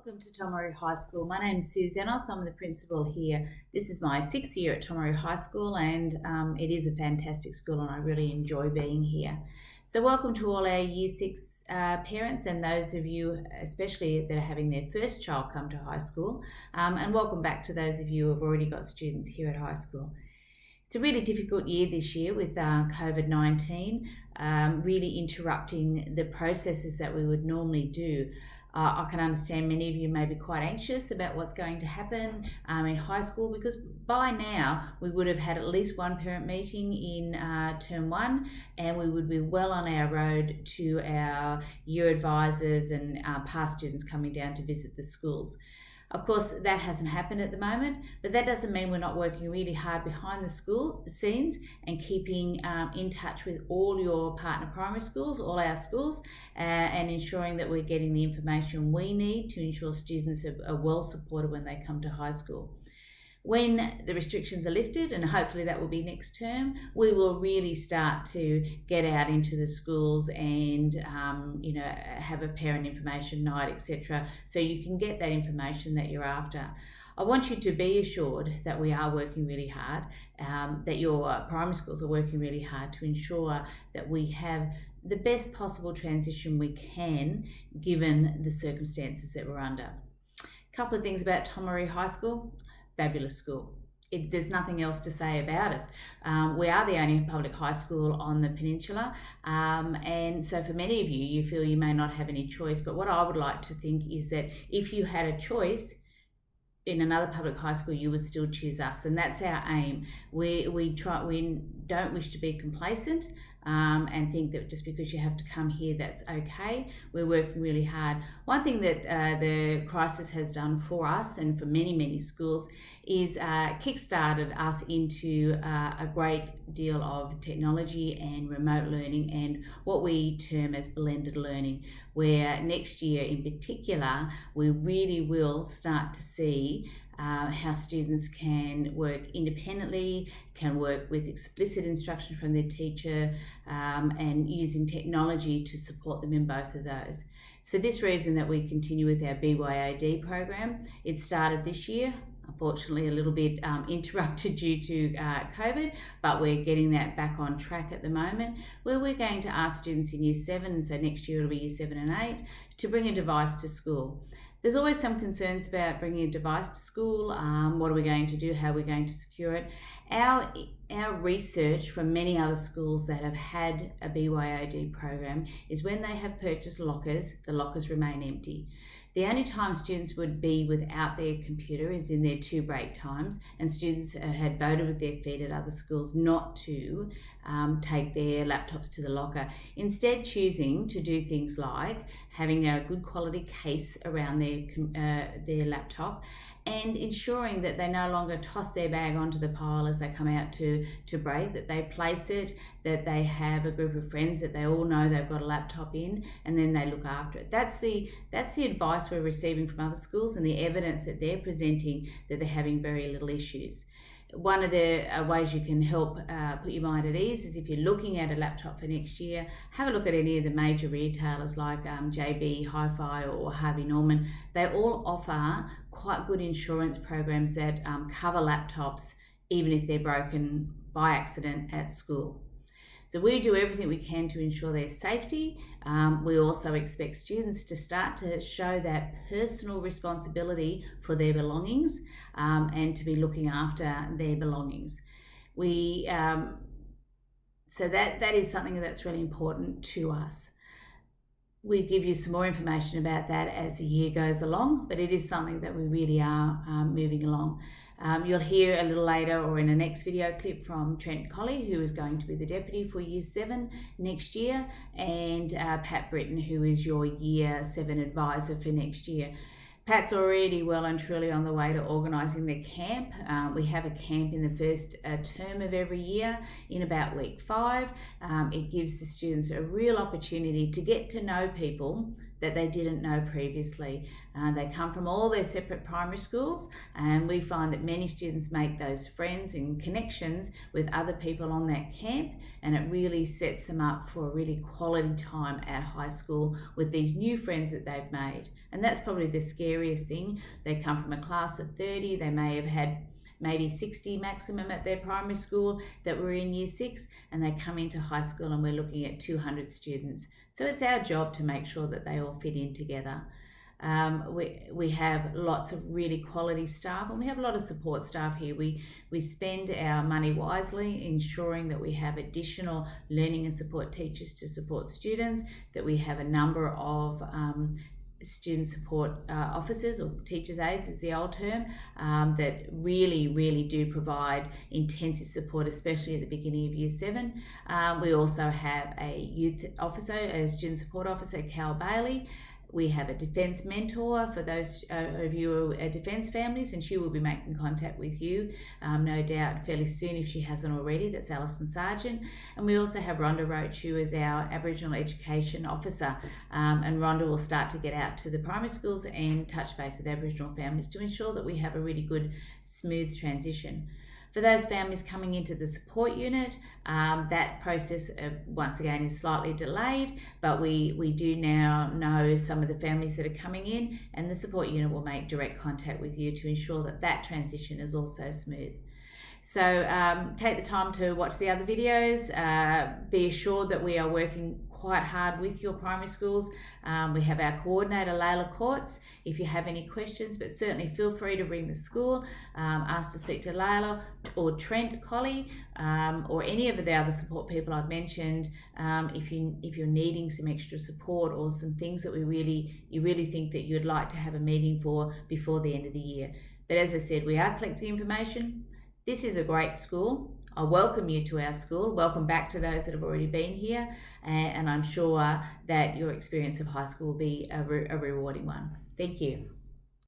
Welcome to Tomaru High School. My name is Sue Xenos. I'm the principal here. This is my 6th year at Tomaru High School, and it is a fantastic school and I really enjoy being here. So welcome to all our Year 6 parents and those of you especially that are having their first child come to high school, and welcome back to those of you who have already got students here at high school. It's a really difficult year this year with COVID-19 really interrupting the processes that we would normally do. I can understand many of you may be quite anxious about what's going to happen in high school, because by now we would have had at least one parent meeting in term 1, and we would be well on our road to our year advisors and past students coming down to visit the schools. Of course, that hasn't happened at the moment, but that doesn't mean we're not working really hard behind the school scenes and keeping in touch with all your partner primary schools, all our schools, and ensuring that we're getting the information we need to ensure students are well supported when they come to high school. When the restrictions are lifted, and hopefully that will be next term, we will really start to get out into the schools and have a parent information night, etc., so you can get that information that you're after. I want you to be assured that we are working really hard, that your primary schools are working really hard to ensure that we have the best possible transition we can given the circumstances that we're under. A couple of things about Tomaru High School. Fabulous school. There's nothing else to say about us. We are the only public high school on the peninsula, and so for many of you, you feel you may not have any choice, but what I would like to think is that if you had a choice in another public high school, you would still choose us, and that's our aim. We don't wish to be complacent and think that just because you have to come here that's okay. We're working really hard. One thing that the crisis has done for us and for many schools is kick-started us into a great deal of technology and remote learning and what we term as blended learning, where next year in particular we really will start to see how students can work independently, can work with explicit instruction from their teacher, and using technology to support them in both of those. It's for this reason that we continue with our BYOD program. It started this year, unfortunately a little bit interrupted due to COVID, but we're getting that back on track at the moment, where we're going to ask students in Year 7, and so next year it'll be Year 7 and 8, to bring a device to school. There's always some concerns about bringing a device to school. What are we going to do? How are we going to secure it? Our research from many other schools that have had a BYOD program is when they have purchased lockers, the lockers remain empty. The only time students would be without their computer is in their 2 break times, and students had voted with their feet at other schools not to take their laptops to the locker, instead choosing to do things like having a good quality case around their laptop, and ensuring that they no longer toss their bag onto the pile as they come out to break, that they place it, that they have a group of friends that they all know they've got a laptop in, and then they look after it. That's the advice we're receiving from other schools and the evidence that they're presenting that they're having very little issues. One of the ways you can help put your mind at ease is if you're looking at a laptop for next year, have a look at any of the major retailers like JB Hi-Fi or Harvey Norman. They all offer quite good insurance programs that cover laptops even if they're broken by accident at school. So we do everything we can to ensure their safety. We also expect students to start to show that personal responsibility for their belongings and to be looking after their belongings. So that is something that's really important to us. We give you some more information about that as the year goes along, but it is something that we really are moving along. You'll hear a little later or in the next video clip from Trent Colley, who is going to be the deputy for Year 7 next year, and Pat Britton, who is your Year 7 advisor for next year. Pat's already well and truly on the way to organising the camp. We have a camp in the first term of every year in about week 5. It gives the students a real opportunity to get to know people that they didn't know previously. They come from all their separate primary schools, and we find that many students make those friends and connections with other people on that camp, and it really sets them up for a really quality time at high school with these new friends that they've made. And that's probably the scariest thing. They come from a class of 30, they may have had maybe 60 maximum at their primary school that were in year 6, and they come into high school and we're looking at 200 students. So it's our job to make sure that they all fit in together. We have lots of really quality staff, and we have a lot of support staff here. We spend our money wisely, ensuring that we have additional learning and support teachers to support students, that we have a number of student support officers, or teachers' aides is the old term, that really do provide intensive support, especially at the beginning of year 7. We also have a youth officer, a student support officer, Cal Bailey. We have a defence mentor for those of you who are defence families, and she will be making contact with you, no doubt, fairly soon if she hasn't already. That's Alison Sargent. And we also have Rhonda Roach, who is our Aboriginal Education Officer, and Rhonda will start to get out to the primary schools and touch base with Aboriginal families to ensure that we have a really good, smooth transition. For those families coming into the support unit, that process once again is slightly delayed, but we do now know some of the families that are coming in, and the support unit will make direct contact with you to ensure that that transition is also smooth. So take the time to watch the other videos. Be assured that we are working quite hard with your primary schools. We have our coordinator, Layla Courts, if you have any questions, but certainly feel free to ring the school, ask to speak to Layla or Trent Colley, or any of the other support people I've mentioned, if you're needing some extra support or some things that you really think that you'd like to have a meeting for before the end of the year. But as I said, we are collecting information. This is a great school. I welcome you to our school. Welcome back to those that have already been here, and I'm sure that your experience of high school will be a rewarding one. Thank you.